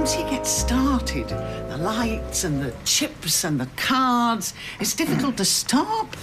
once you get started, the lights and the chips and the cards, it's difficult to stop.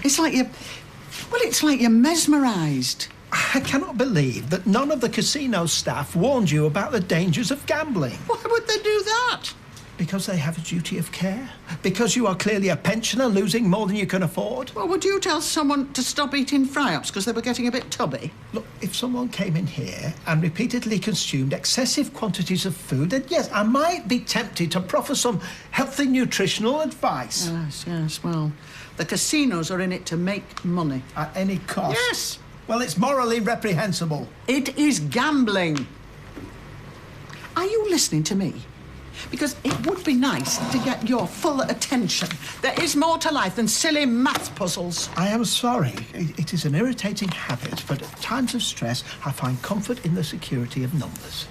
It's like you're mesmerised. I cannot believe that none of the casino staff warned you about the dangers of gambling. Why would they do that? Because they have a duty of care? Because you are clearly a pensioner losing more than you can afford? Well, would you tell someone to stop eating fry-ups because they were getting a bit tubby? Look, if someone came in here and repeatedly consumed excessive quantities of food, then yes, I might be tempted to proffer some healthy nutritional advice. Yes, well, the casinos are in it to make money. At any cost? Yes. Well, it's morally reprehensible. It is gambling. Are you listening to me? Because it would be nice to get your full attention. There is more to life than silly math puzzles. I am sorry. It is an irritating habit, but at times of stress, I find comfort in the security of numbers.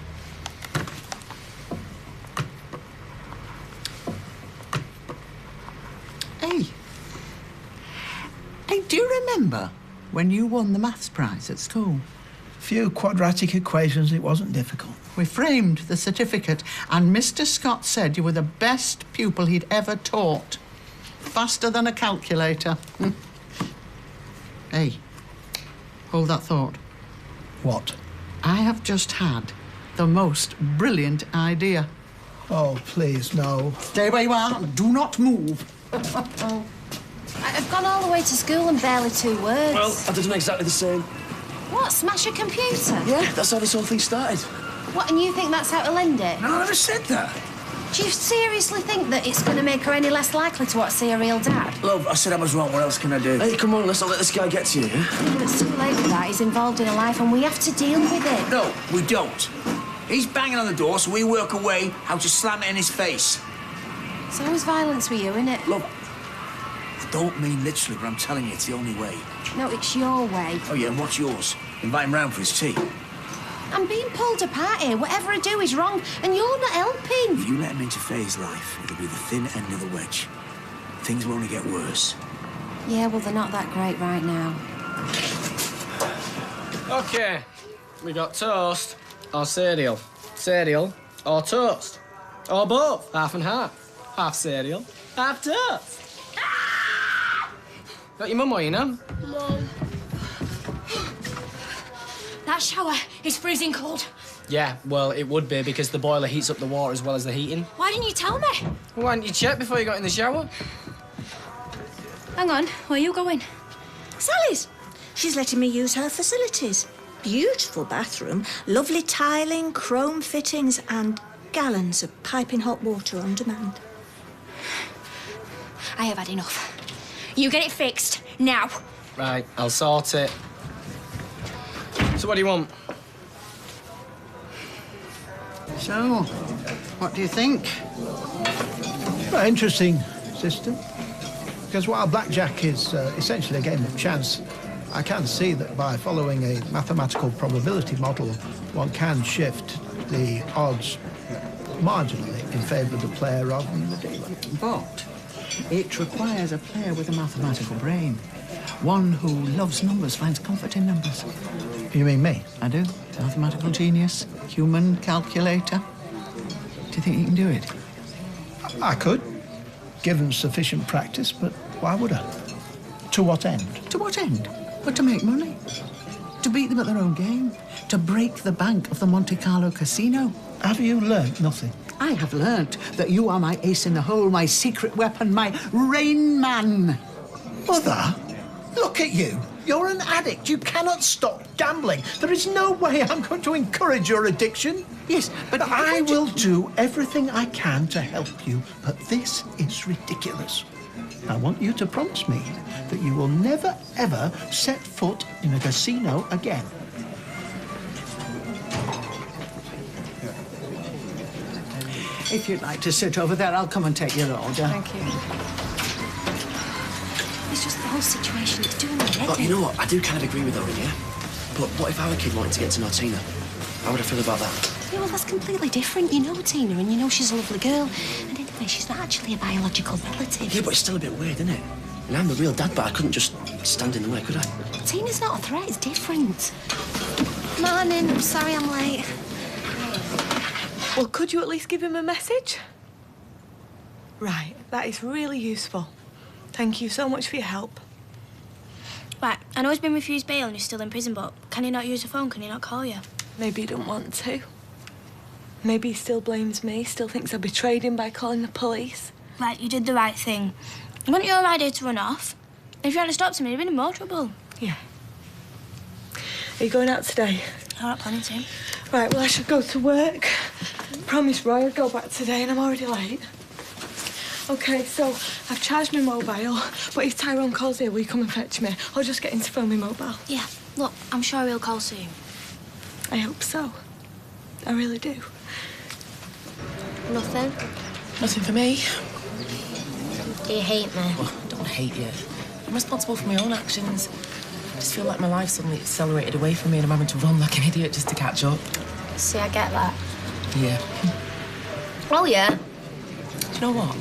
Hey, do you remember when you won the maths prize at school? Few quadratic equations, it wasn't difficult. We framed the certificate and Mr. Scott said you were the best pupil he'd ever taught. Faster than a calculator. Hey, hold that thought. What? I have just had the most brilliant idea. Oh, please, no. Stay where you are. Do not move. I've gone all the way to school and barely 2 words. Well, I've done exactly the same. What, smash a computer? Yeah, that's how this whole thing started. What, and you think that's how to end it? No, I never said that. Do you seriously think that it's going to make her any less likely to want to see a real dad? Love, I said I was wrong. What else can I do? Hey, come on, let's not let this guy get to you, yeah? Well, it's too late for that. He's involved in a life and we have to deal with it. No, we don't. He's banging on the door, so we work away how to slam it in his face. It's always violence with you, isn't it? Love, I don't mean literally, but I'm telling you, it's the only way. No, it's your way. Oh, yeah, and what's yours? Invite him round for his tea. I'm being pulled apart here. Whatever I do is wrong, and you're not helping. If you let him interfere his life, it'll be the thin end of the wedge. Things will only get worse. Yeah, well, they're not that great right now. OK, we got toast or cereal. Cereal or toast. Or both, half and half. Half cereal, half toast. Got your mum or your nan? Mum. That shower is freezing cold. Yeah, well, it would be because the boiler heats up the water as well as the heating. Why didn't you tell me? Well, why didn't you check before you got in the shower? Hang on, where are you going? Sally's. She's letting me use her facilities. Beautiful bathroom, lovely tiling, chrome fittings and gallons of piping hot water on demand. I have had enough. You get it fixed, now. Right, I'll sort it. So what do you want? So, what do you think? Well, interesting system. Because while blackjack is essentially a game of chance, I can see that by following a mathematical probability model, one can shift the odds marginally in favour of the player rather than the dealer. But it requires a player with a mathematical brain. One who loves numbers, finds comfort in numbers. You mean me? I do. Mathematical genius, human calculator. Do you think you can do it? I could, given sufficient practice, but why would I? To what end? To what end? But to make money. To beat them at their own game. To break the bank of the Monte Carlo casino. Have you learnt nothing? I have learnt that you are my ace in the hole, my secret weapon, my Rain Man. Mother, look at you. You're an addict. You cannot stop gambling. There is no way I'm going to encourage your addiction. Yes, but I will do everything I can to help you, but this is ridiculous. I want you to promise me that you will never, ever set foot in a casino again. If you'd like to sit over there, I'll come and take your order. Thank you. It's just the whole situation. It's doing my head Look, in. you know what? I do kind of agree with Owen, yeah? But what if our kid wanted to get to know Tina? How would I feel about that? Yeah, well, that's completely different. You know Tina, and you know she's a lovely girl. And anyway, she's not actually a biological relative. Yeah, but it's still a bit weird, isn't it? And I'm the real dad, but I couldn't just stand in the way, could I? Tina's not a threat. It's different. Morning. I'm sorry I'm late. Well, could you at least give him a message? Right, that is really useful. Thank you so much for your help. Right, I know he's been refused bail and he's still in prison, but can he not use the phone? Can he not call you? Maybe he don't want to. Maybe he still blames me, still thinks I betrayed him by calling the police. Right, you did the right thing. It wasn't your idea to run off. If you hadn't stopped him, he'd have been in more trouble. Yeah. Are you going out today? I'm not planning to. Right, well, I should go to work. Promise, Roy, I'll go back today and I'm already late. OK, so I've charged my mobile, but if Tyrone calls here, will you come and fetch me? Or just get him to phone me mobile? Yeah, look, I'm sure he'll call soon. I hope so. I really do. Nothing? Nothing for me. Do you hate me? Well, I don't hate you. I'm responsible for my own actions. I just feel like my life suddenly accelerated away from me and I'm having to run like an idiot just to catch up. See, I get that. Yeah. Oh, yeah? Do you know what?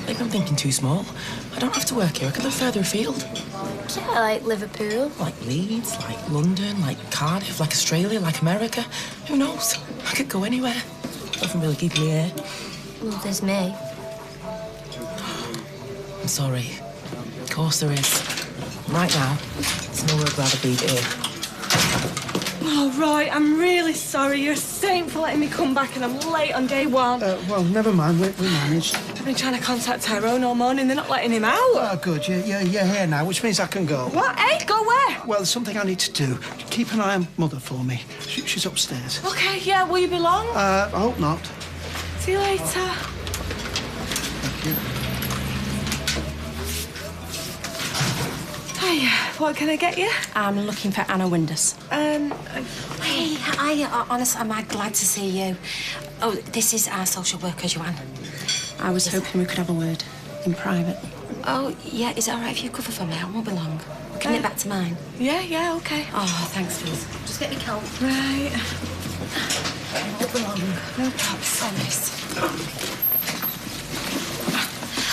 Maybe I'm thinking too small. I don't have to work here. I could live further afield. Yeah, like Liverpool. Like Leeds, like London, like Cardiff, like Australia, like America. Who knows? I could go anywhere. Nothing really keeping me here. Well, there's me. I'm sorry. Of course there is. Right now, there's nowhere I'd rather be here. Oh, Roy, I'm really sorry. You're a saint for letting me come back and I'm late on day one. Well, never mind. We managed. I've been trying to contact Tyrone all morning. They're not letting him out. Oh, good. You're here now, which means I can go. What, eh? Go where? Well, there's something I need to do. Keep an eye on Mother for me. She's upstairs. OK, yeah, will you be long? I hope not. See you later. Thank you. Hiya, what can I get you? I'm looking for Anna Windus. Hey, honestly, I'm glad to see you. Oh, this is our social worker, Joanne. I was hoping we could have a word in private. Oh, yeah, is it all right if you cover for me? I won't be long. Can you get back to mine? Yeah, OK. Oh, thanks, Liz. Just get your coat. Right. I won't be long. No problem. Promise.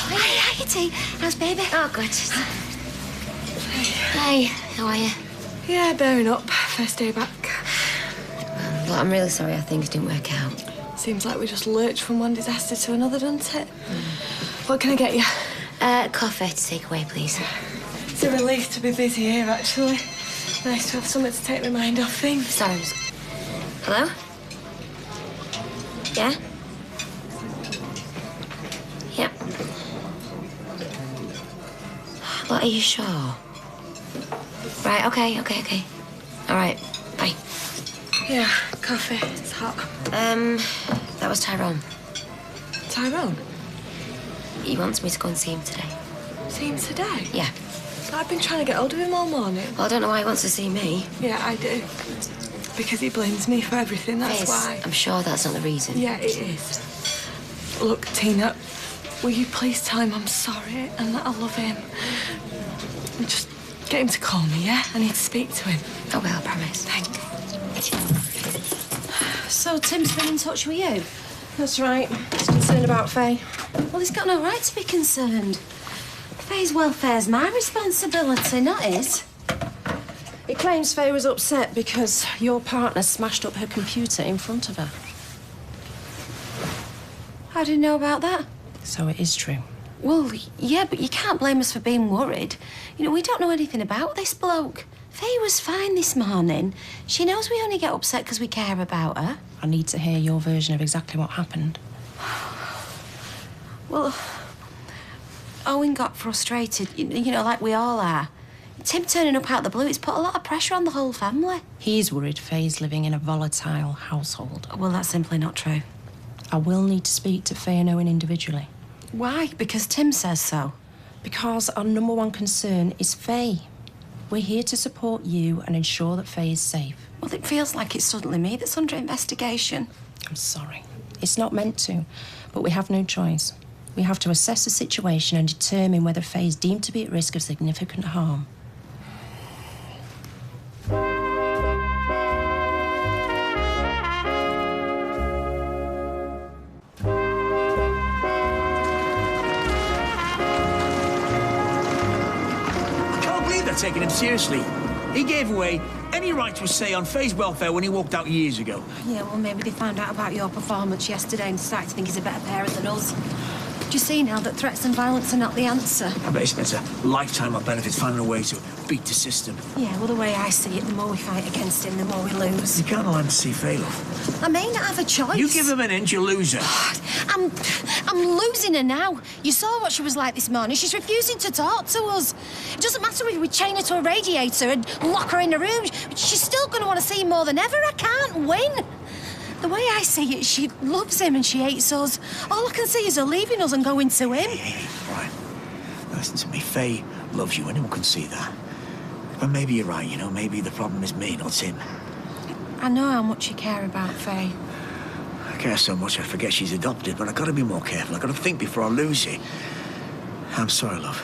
Hey, T. How's baby? Oh, good. Hey, how are you? Yeah, bearing up. First day back. Well, I'm really sorry things didn't work out. Seems like we just lurched from one disaster to another, doesn't it? What can I get you? Coffee to take away, please. It's a relief to be busy here, actually. Nice to have something to take my mind off things. Sorry. Hello? Yeah? Yeah. What, are you sure? Right, OK. All right, bye. Yeah, coffee. It's hot. That was Tyrone. Tyrone? He wants me to go and see him today. See him today? Yeah. I've been trying to get hold of him all morning. Well, I don't know why he wants to see me. Yeah, I do. Because he blames me for everything, that's Yes, why. I'm sure that's not the reason. Yeah, it is. Look, Tina, will you please tell him I'm sorry and that I love him? And just get him to call me, yeah? I need to speak to him. I will, I promise. Thanks. So Tim's been in touch with you? That's right. He's concerned about Faye. Well, he's got no right to be concerned. Faye's welfare's my responsibility, not his. He claims Faye was upset because your partner smashed up her computer in front of her. How do you know about that? So it is true. Well, yeah, but you can't blame us for being worried. You know, we don't know anything about this bloke. Faye was fine this morning. She knows we only get upset because we care about her. I need to hear your version of exactly what happened. Well, Owen got frustrated, you know, like we all are. Tim turning up out of the blue, it's put a lot of pressure on the whole family. He's worried Faye's living in a volatile household. Well, that's simply not true. I will need to speak to Faye and Owen individually. Why? Because Tim says so. Because our number one concern is Faye. We're here to support you and ensure that Faye is safe. Well, it feels like it's suddenly me that's under investigation. I'm sorry. It's not meant to, but we have no choice. We have to assess the situation and determine whether Faye is deemed to be at risk of significant harm. Taking him seriously. He gave away any right to a say on Faye's welfare when he walked out years ago. Yeah, well, maybe they found out about your performance yesterday and started to think he's a better parent than us. Do you see now that threats and violence are not the answer? I bet he spends a lifetime of benefits finding a way to beat the system. Yeah, well, the way I see it, the more we fight against him, the more we lose. You can't allow him to see Faye, love. I may not have a choice. You give him an inch, you lose her. I'm losing her now. You saw what she was like this morning. She's refusing to talk to us. It doesn't matter if we chain her to a radiator and lock her in a room. She's still going to want to see him more than ever. I can't win. The way I see it, she loves him and she hates us. All I can see is her leaving us and going to him. Hey, right. Now listen to me. Faye loves you. Anyone can see that. But maybe you're right, you know. Maybe the problem is me, not him. I know how much you care about Faye. I care so much I forget she's adopted, but I've got to be more careful. I've got to think before I lose you. I'm sorry, love.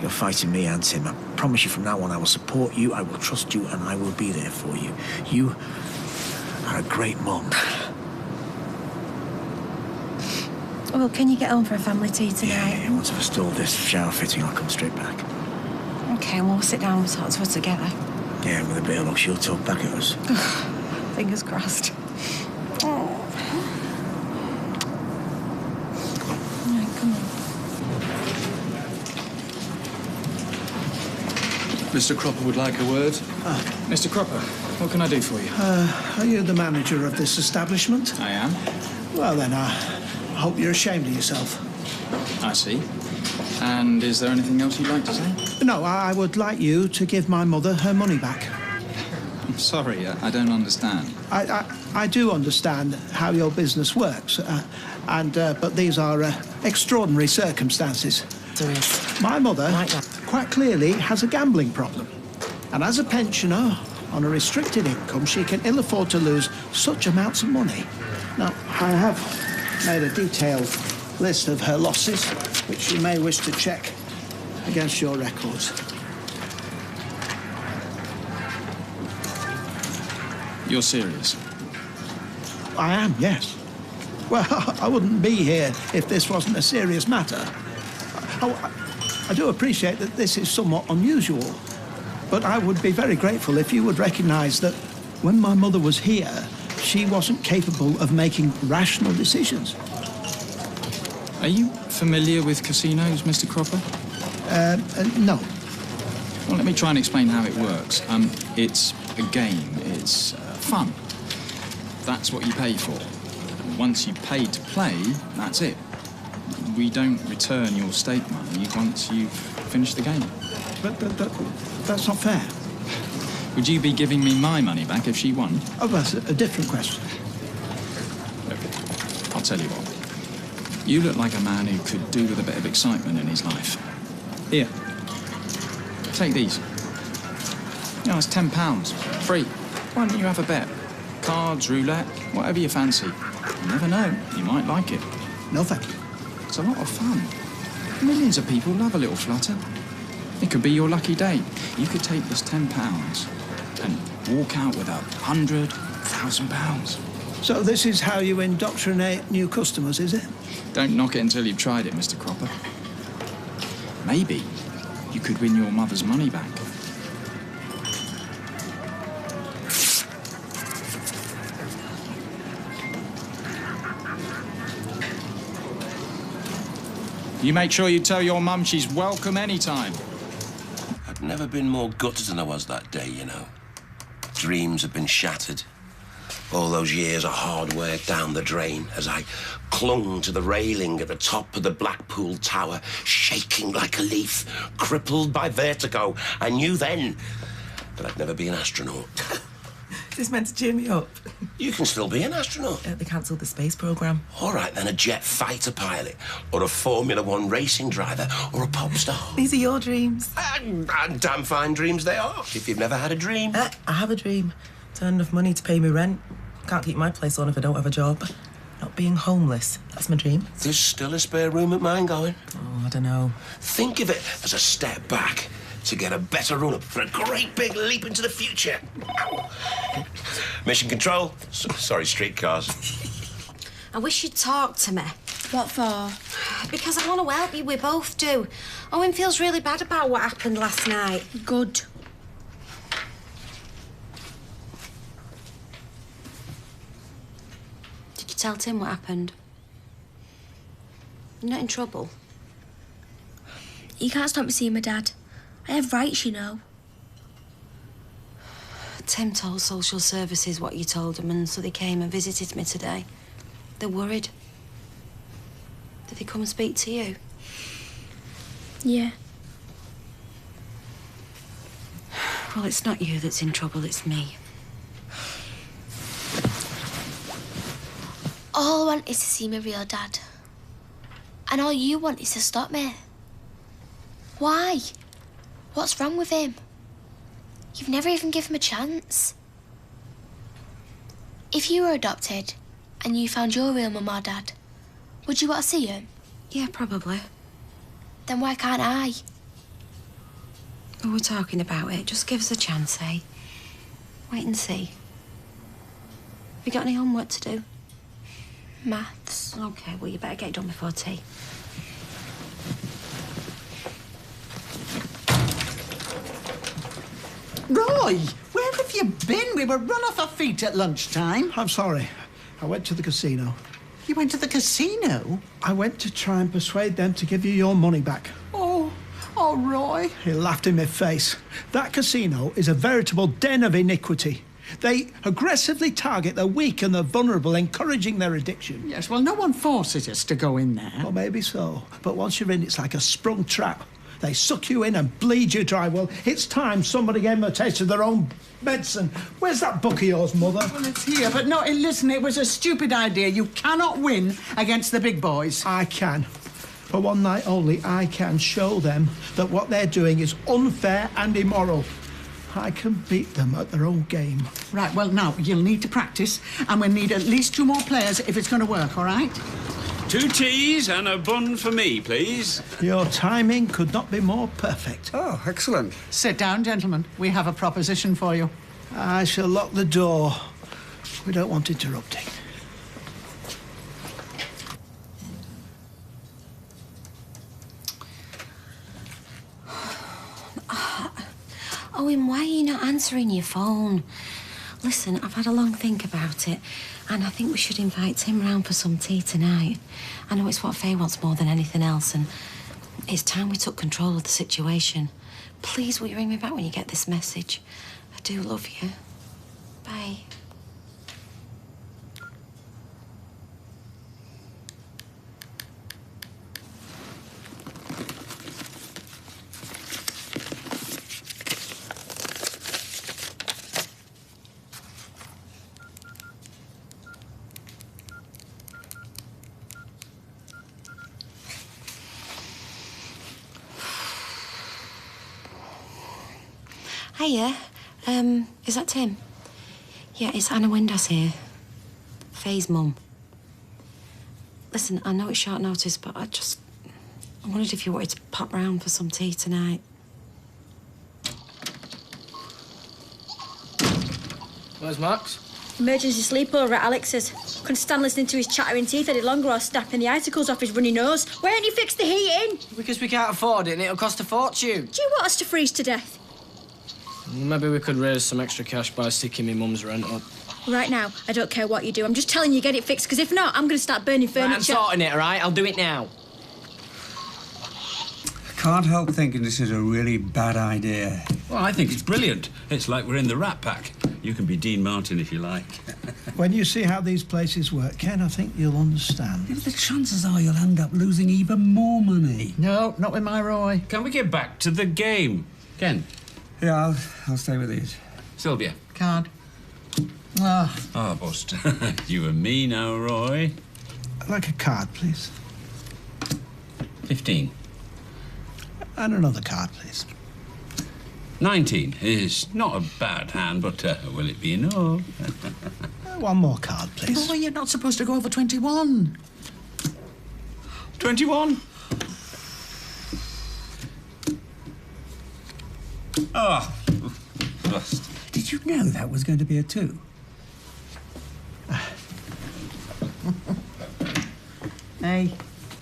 You're fighting me and Tim. I promise you from now on I will support you, I will trust you, and I will be there for you. You are a great mum. Well, can you get home for a family tea tonight? Yeah, once I've installed this shower fitting, I'll come straight back. OK, well, we'll sit down and talk to her together. Yeah, with a bit of luck, she'll talk back at us. Fingers crossed. Oh. Right, come on. Mr. Cropper would like a word. Mr. Cropper, what can I do for you? Are you the manager of this establishment? I am. Well, then, I hope you're ashamed of yourself. I see. And is there anything else you'd like to say? No, I would like you to give my mother her money back. I'm sorry, I don't understand. I do understand how your business works, but these are extraordinary circumstances. There is. My mother quite clearly has a gambling problem. And as a pensioner on a restricted income, she can ill afford to lose such amounts of money. Now, I have made a detailed list of her losses, which you may wish to check against your records. You're serious? I am, yes. Well, I wouldn't be here if this wasn't a serious matter. I do appreciate that this is somewhat unusual, but I would be very grateful if you would recognise that when my mother was here, she wasn't capable of making rational decisions. Are you familiar with casinos, Mr. Cropper? No. Well, let me try and explain how it works. It's a game. It's fun. That's what you pay for. Once you pay to play, that's it. We don't return your stake money once you've finished the game. But that's not fair. Would you be giving me my money back if she won? Oh, that's a different question. Okay. I'll tell you what. You look like a man who could do with a bit of excitement in his life. Here. Take these. You know, it's £10. Free. Why don't you have a bet? Cards, roulette, whatever you fancy. You never know. You might like it. No, thank you. It's a lot of fun. Millions of people love a little flutter. It could be your lucky day. You could take this £10 and walk out with £100,000. So this is how you indoctrinate new customers, is it? Don't knock it until you've tried it, Mr. Cropper. Maybe you could win your mother's money back. You make sure you tell your mum she's welcome anytime. I've never been more gutted than I was that day, you know. Dreams have been shattered. All those years of hard work down the drain as I clung to the railing at the top of the Blackpool Tower, shaking like a leaf, crippled by vertigo. I knew then that I'd never be an astronaut. Is this meant to cheer me up? You can still be an astronaut. They cancelled the space programme. All right, then a jet fighter pilot, or a Formula One racing driver, or a pop star. These are your dreams. And damn fine dreams they are, if you've never had a dream. I have a dream. To earn enough money to pay me rent. Can't keep my place on if I don't have a job. Not being homeless, that's my dream. There's still a spare room at mine going. Oh, I don't know. Think of it as a step back to get a better run-up for a great big leap into the future. Ow. Mission control. Sorry, streetcars. I wish you'd talk to me. What for? Because I want to help you, we both do. Owen feels really bad about what happened last night. Good. tell Tim what happened? You're not in trouble? You can't stop me seeing my dad. I have rights, you know. Tim told social services what you told him, and so they came and visited me today. They're worried. Did they come and speak to you? Yeah. Well, it's not you that's in trouble, it's me. All I want is to see my real dad. And all you want is to stop me. Why? What's wrong with him? You've never even given him a chance. If you were adopted and you found your real mum or dad, would you want to see him? Yeah, probably. Then why can't I? Well, we're talking about it. Just give us a chance, eh? Wait and see. Have you got any homework to do? Maths. OK, well, you better get it done before tea. Roy, where have you been? We were run off our feet at lunchtime. I'm sorry. I went to the casino. You went to the casino? I went to try and persuade them to give you your money back. Oh, Roy. He laughed in my face. That casino is a veritable den of iniquity. They aggressively target the weak and the vulnerable, encouraging their addiction. Yes, well, no one forces us to go in there. Well, maybe so. But once you're in, it's like a sprung trap. They suck you in and bleed you dry. Well, it's time somebody gave them a taste of their own medicine. Where's that book of yours, Mother? Well, it's here, but no, listen, it was a stupid idea. You cannot win against the big boys. I can. For one night only, I can show them that what they're doing is unfair and immoral. I can beat them at their own game. Right, well, now, you'll need to practice, and we'll need at least 2 more players if it's going to work, all right? 2 teas and a bun for me, please. Your timing could not be more perfect. Oh, excellent. Sit down, gentlemen. We have a proposition for you. I shall lock the door. We don't want interrupting. Owen, why are you not answering your phone? Listen, I've had a long think about it, and I think we should invite Tim round for some tea tonight. I know it's what Faye wants more than anything else, and it's time we took control of the situation. Please, will you ring me back when you get this message? I do love you. Bye. Hiya. Is that Tim? Yeah, it's Anna Windass here. Faye's mum. Listen, I know it's short notice, but I wondered if you wanted to pop round for some tea tonight. Where's Max? Emergency sleepover at Alex's. Couldn't stand listening to his chattering teeth any longer or snapping the icicles off his runny nose. Why don't you fix the heating? Because we can't afford it and it'll cost a fortune. Do you want us to freeze to death? Maybe we could raise some extra cash by sticking my mum's rent up. Right now, I don't care what you do. I'm just telling you, get it fixed, because if not, I'm going to start burning furniture. Right, I'm sorting it, all right? I'll do it now. I can't help thinking this is a really bad idea. Well, I think it's brilliant. It's like we're in the Rat Pack. You can be Dean Martin if you like. When you see how these places work, Ken, I think you'll understand. The chances are you'll end up losing even more money. No, not with my Roy. Can we get back to the game? Ken? Yeah, I'll stay with these. Sylvia? Card. Ah. Ah, bust. You and me now, Roy. I'd like a card, please. 15. And another card, please. 19 is not a bad hand, but will it be enough? One more card, please. Roy, you're not supposed to go over 21. 21? Oh, bust. Did you know that was going to be a 2? Hey,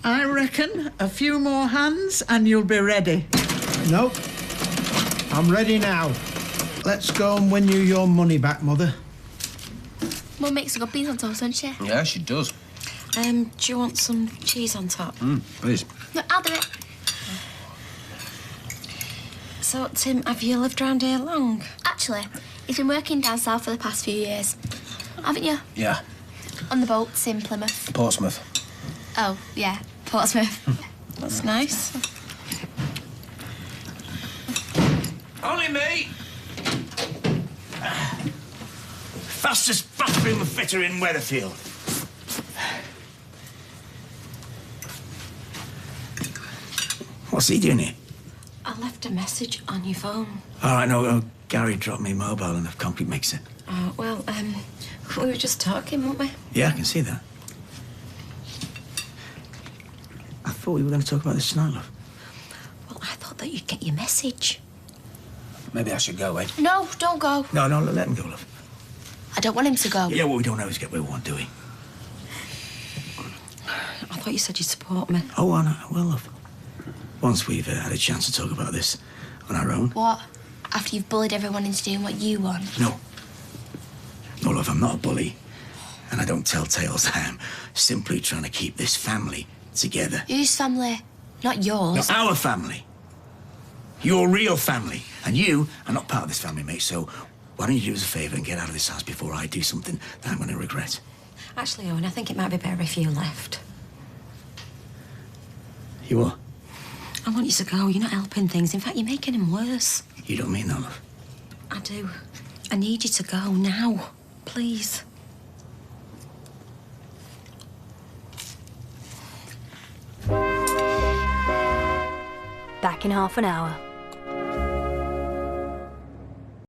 I reckon a few more hands and you'll be ready. Nope. I'm ready now. Let's go and win you your money back, Mother. Mum makes a good beans on toast, doesn't she? Yeah, she does. Do you want some cheese on top? Please. No, I'll do it. So, Tim, have you lived around here long? Actually, he's been working down south for the past few years. Haven't you? Yeah, On the boats in Plymouth. Portsmouth. Oh, yeah, Portsmouth. That's nice. Only me! Fastest bathroom fitter in Weatherfield. What's he doing here? I left a message on your phone. All right, no, Gary dropped me a mobile in the concrete mixer. Oh, well, we were just talking, weren't we? Yeah, I can see that. I thought we were going to talk about this tonight, love. Well, I thought that you'd get your message. Maybe I should go, eh? No, don't go. No, let him go, love. I don't want him to go. Yeah, what we don't always get what we want, do we? I thought you said you'd support me. Oh, I know. Well, love. Once we've had a chance to talk about this on our own. What? After you've bullied everyone into doing what you want? No. No, love, I'm not a bully. And I don't tell tales. I am simply trying to keep this family together. Whose family? Not yours. No, our family. Your real family. And you are not part of this family, mate, so why don't you do us a favour and get out of this house before I do something that I'm going to regret? Actually, Owen, I think it might be better if you left. You what? I want you to go. You're not helping things. In fact, you're making them worse. You don't mean that, love? I do. I need you to go now. Please. Back in half an hour.